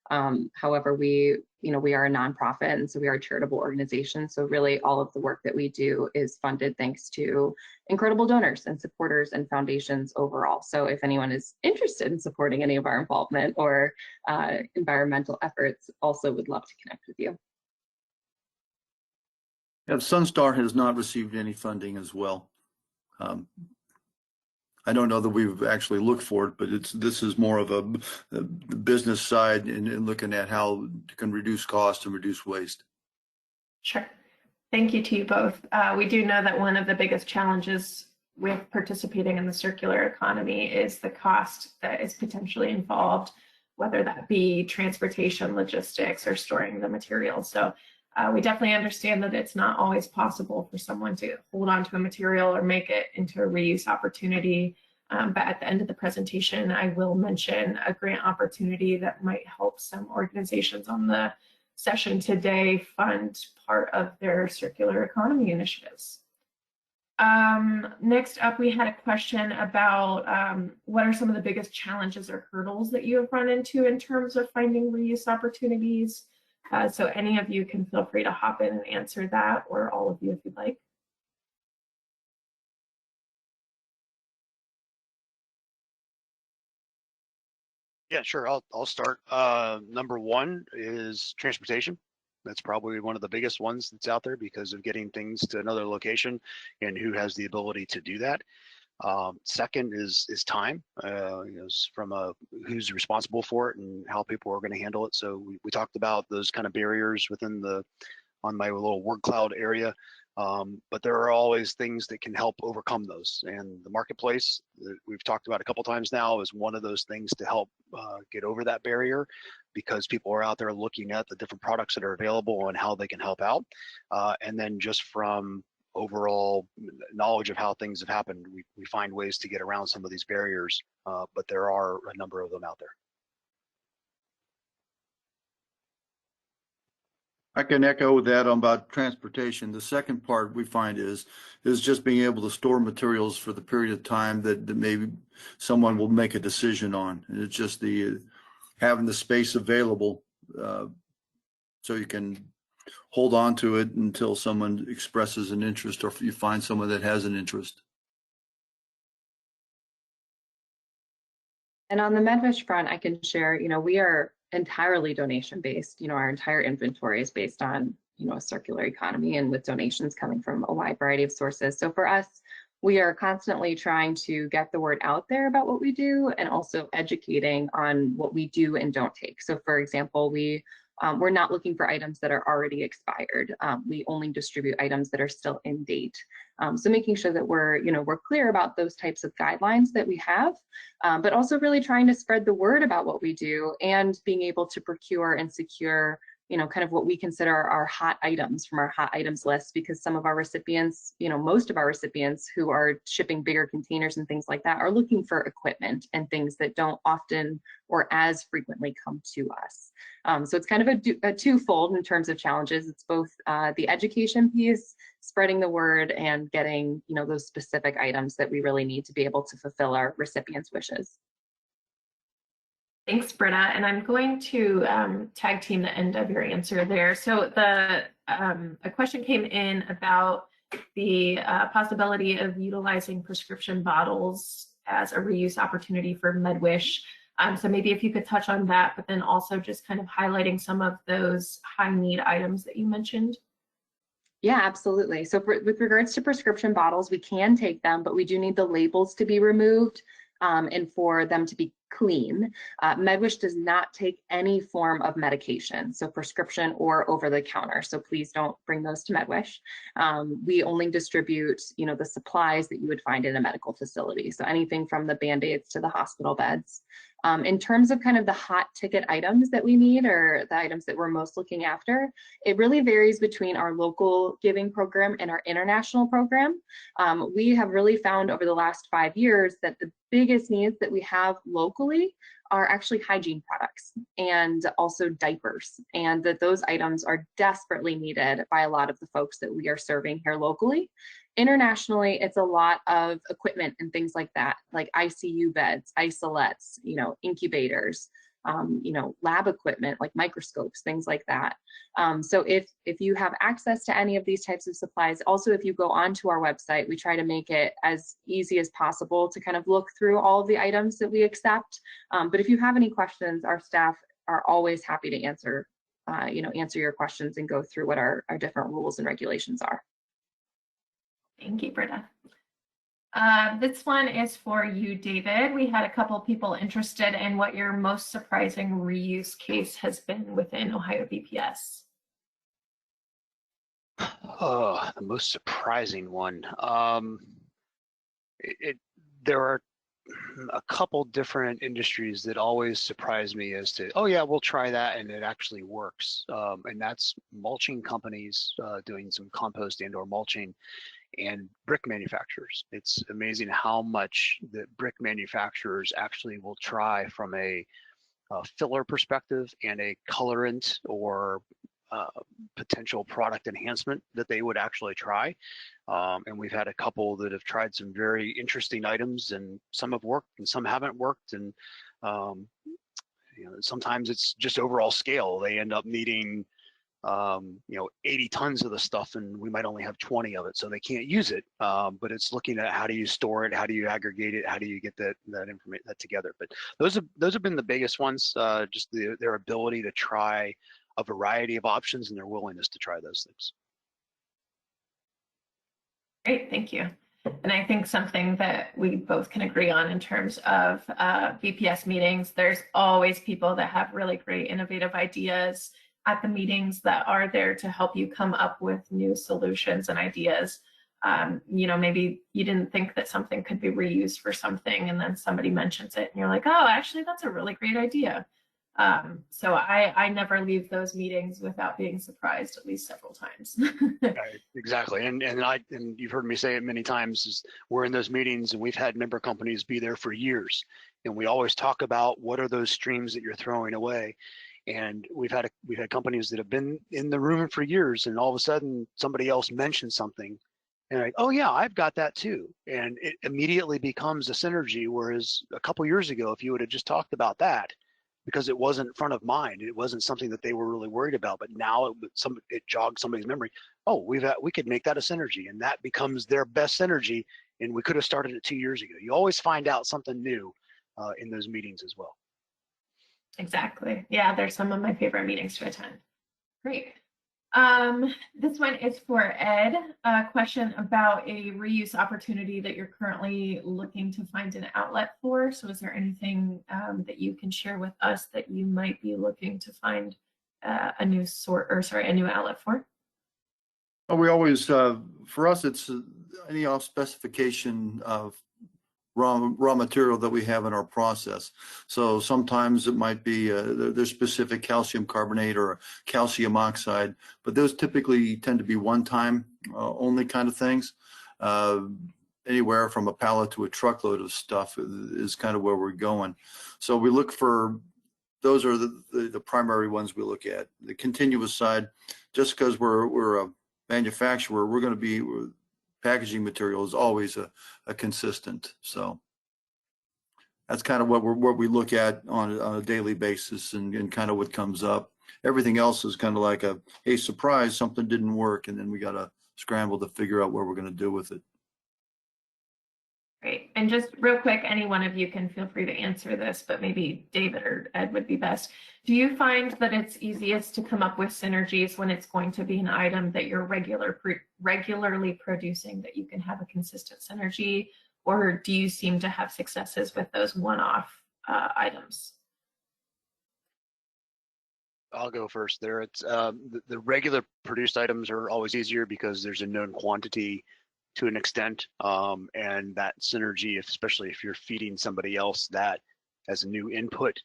However, we are a nonprofit, and so we are a charitable organization. So really all of the work that we do is funded thanks to incredible donors and supporters and foundations overall. So if anyone is interested in supporting any of our involvement or environmental efforts, also would love to connect with you. Yeah, Sunstar has not received any funding as well. I don't know that we've actually looked for it, but this is more of a business side and looking at how you can reduce cost and reduce waste. Sure. Thank you to you both. We do know that one of the biggest challenges with participating in the circular economy is the cost that is potentially involved, whether that be transportation, logistics, or storing the materials. So we definitely understand that it's not always possible for someone to hold on to a material or make it into a reuse opportunity. But at the end of the presentation, I will mention a grant opportunity that might help some organizations on the session today fund part of their circular economy initiatives. Next up, we had a question about what are some of the biggest challenges or hurdles that you have run into in terms of finding reuse opportunities? So any of you can feel free to hop in and answer that, or all of you if you'd like. Yeah, sure. I'll start. Number one is transportation. That's probably one of the biggest ones that's out there because of getting things to another location and who has the ability to do that. Second is time, from who's responsible for it and how people are going to handle it. So we talked about those kind of barriers within on my little word cloud area. But there are always things that can help overcome those. And the marketplace that we've talked about a couple times now is one of those things to help get over that barrier, because people are out there looking at the different products that are available and how they can help out. And then just from overall knowledge of how things have happened, we find ways to get around some of these barriers, but there are a number of them out there. I can echo that about transportation. The second part we find is just being able to store materials for the period of time that maybe someone will make a decision on. And it's just having the space available so you can hold on to it until someone expresses an interest or if you find someone that has an interest. And on the MedWish front, I can share, we are entirely donation based. Our entire inventory is based on, a circular economy and with donations coming from a wide variety of sources. So for us, we are constantly trying to get the word out there about what we do and also educating on what we do and don't take. So for example, we're not looking for items that are already expired. We only distribute items that are still in date. So making sure that we're clear about those types of guidelines that we have, but also really trying to spread the word about what we do and being able to procure and secure, kind of what we consider our hot items from our hot items list, because some of our recipients, most of our recipients who are shipping bigger containers and things like that are looking for equipment and things that don't often or as frequently come to us. So it's kind of a twofold in terms of challenges. It's both the education piece, spreading the word, and getting those specific items that we really need to be able to fulfill our recipients' wishes. Thanks, Britta. And I'm going to tag team the end of your answer there. So a question came in about the possibility of utilizing prescription bottles as a reuse opportunity for MedWish. So maybe if you could touch on that, but then also just kind of highlighting some of those high need items that you mentioned. Yeah, absolutely. So with regards to prescription bottles, we can take them, but we do need the labels to be removed and for them to be clean. MedWish does not take any form of medication, so prescription or over the counter. So please don't bring those to MedWish. We only distribute, the supplies that you would find in a medical facility. So anything from the Band-Aids to the hospital beds. In terms of kind of the hot ticket items that we need, or the items that we're most looking after, it really varies between our local giving program and our international program. We have really found over the last 5 years that the biggest needs that we have locally are actually hygiene products and also diapers, and that those items are desperately needed by a lot of the folks that we are serving here locally. Internationally, it's a lot of equipment and things like that, like ICU beds, isolates, incubators, lab equipment like microscopes, things like that. So if you have access to any of these types of supplies, also if you go onto our website, we try to make it as easy as possible to kind of look through all of the items that we accept. But if you have any questions, our staff are always happy to answer your questions and go through what our different rules and regulations are. Thank you, Britta. This one is for you, David. We had a couple people interested in what your most surprising reuse case has been within Ohio BPS. Oh, the most surprising one. There are a couple different industries that always surprise me as to, oh yeah, we'll try that and it actually works. And that's mulching companies doing some compost and or mulching, and brick manufacturers. It's amazing how much the brick manufacturers actually will try from a filler perspective and a colorant or potential product enhancement that they would actually try. And we've had a couple that have tried some very interesting items, and some have worked and some haven't worked. And sometimes it's just overall scale. They end up needing 80 tons of the stuff, and we might only have 20 of it, so they can't use it. But it's looking at how do you store it, how do you aggregate it, how do you get that information together. But those have been the biggest ones. Just their ability to try a variety of options and their willingness to try those things. Great, thank you. And I think something that we both can agree on in terms of BPS meetings, there's always people that have really great innovative ideas at the meetings that are there to help you come up with new solutions and ideas. Maybe you didn't think that something could be reused for something, and then somebody mentions it and you're like, oh, actually, that's a really great idea. So I never leave those meetings without being surprised at least several times. Right, exactly. And you've heard me say it many times, is we're in those meetings and we've had member companies be there for years. And we always talk about what are those streams that you're throwing away. And we've had companies that have been in the room for years, and all of a sudden somebody else mentions something and like, oh yeah, I've got that too. And it immediately becomes a synergy. Whereas a couple years ago, if you would have just talked about that, because it wasn't front of mind, it wasn't something that they were really worried about, but now it jogged somebody's memory. Oh, we could make that a synergy, and that becomes their best synergy, and we could have started it 2 years ago. You always find out something new in those meetings as well. Exactly. Yeah, they're some of my favorite meetings to attend. Great. This one is for Ed. A question about a reuse opportunity that you're currently looking to find an outlet for. So is there anything that you can share with us that you might be looking to find a new outlet for? Well, we always, for us, it's any off specification of raw material that we have in our process. So sometimes it might be there's specific calcium carbonate or calcium oxide, but those typically tend to be one-time only kind of things. Anywhere from a pallet to a truckload of stuff is kind of where we're going. So we look for, those are the primary ones we look at. The continuous side, just because we're a manufacturer, we're going to be, packaging material is always a consistent. So that's kind of what we look at on a daily basis, and kind of what comes up. Everything else is kind of like hey, surprise, something didn't work, and then we got to scramble to figure out what we're going to do with it. Great. And just real quick, any one of you can feel free to answer this, but maybe David or Ed would be best. Do you find that it's easiest to come up with synergies when it's going to be an item that you're regularly producing, that you can have a consistent synergy, or do you seem to have successes with those one-off items? I'll go first there. It's the regular produced items are always easier because there's a known quantity to an extent, and that synergy, especially if you're feeding somebody else that as a new input,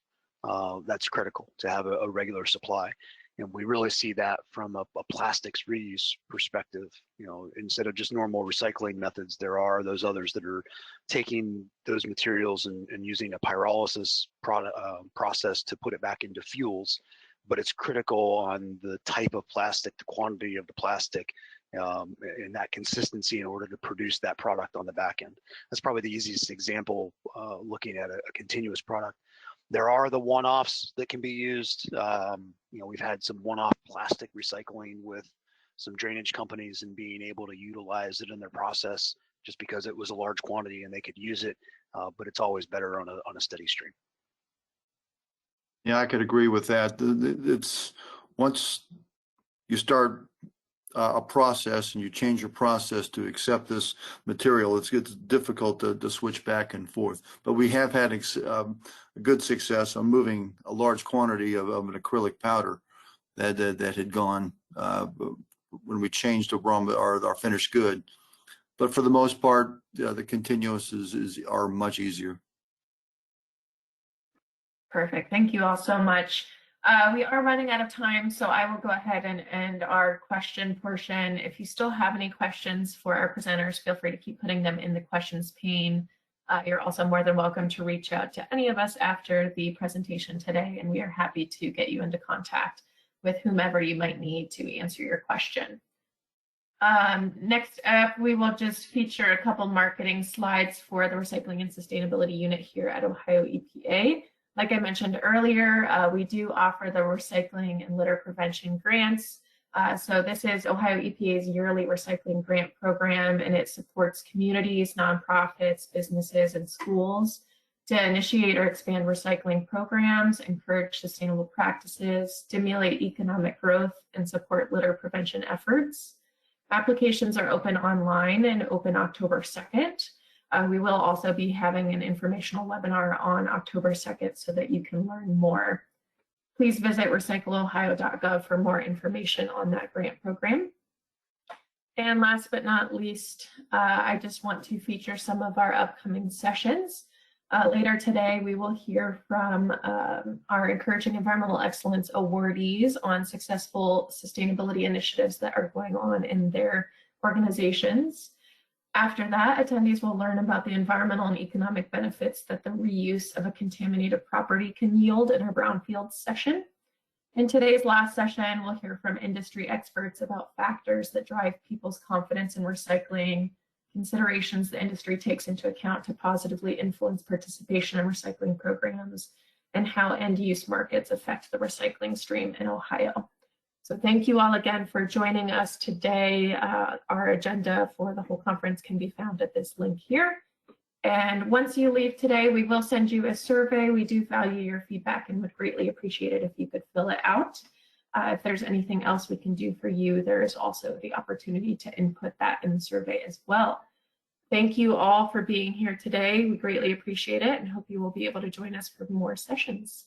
that's critical to have a regular supply. And we really see that from a plastics reuse perspective. Instead of just normal recycling methods, there are those others that are taking those materials and using a pyrolysis process to put it back into fuels. But it's critical on the type of plastic, the quantity of the plastic, and that consistency in order to produce that product on the back end. That's probably the easiest example, looking at a continuous product. There are the one-offs that can be used. We've had some one-off plastic recycling with some drainage companies and being able to utilize it in their process just because it was a large quantity and they could use it, but it's always better on a steady stream. Yeah, I could agree with that. It's once you start a process and you change your process to accept this material, it's difficult to switch back and forth. But we have had good success on moving a large quantity of an acrylic powder that had gone when we changed our finished good. But for the most part, the continuous are much easier. Perfect. Thank you all so much. We are running out of time, so I will go ahead and end our question portion. If you still have any questions for our presenters, feel free to keep putting them in the questions pane. You're also more than welcome to reach out to any of us after the presentation today, and we are happy to get you into contact with whomever you might need to answer your question. Next up, we will just feature a couple marketing slides for the Recycling and Sustainability Unit here at Ohio EPA. Like I mentioned earlier, we do offer the recycling and litter prevention grants. So this is Ohio EPA's yearly recycling grant program, and it supports communities, nonprofits, businesses, and schools to initiate or expand recycling programs, encourage sustainable practices, stimulate economic growth, and support litter prevention efforts. Applications are open online and open October 2nd. We will also be having an informational webinar on October 2nd so that you can learn more. Please visit recycleohio.gov for more information on that grant program. And last but not least, I just want to feature some of our upcoming sessions. Later today, we will hear from our Encouraging Environmental Excellence awardees on successful sustainability initiatives that are going on in their organizations. After that, attendees will learn about the environmental and economic benefits that the reuse of a contaminated property can yield in our brownfield session. In today's last session, we'll hear from industry experts about factors that drive people's confidence in recycling, considerations the industry takes into account to positively influence participation in recycling programs, and how end-use markets affect the recycling stream in Ohio. So thank you all again for joining us today. Our agenda for the whole conference can be found at this link here. And once you leave today, we will send you a survey. We do value your feedback and would greatly appreciate it if you could fill it out. If there's anything else we can do for you, there is also the opportunity to input that in the survey as well. Thank you all for being here today. We greatly appreciate it and hope you will be able to join us for more sessions.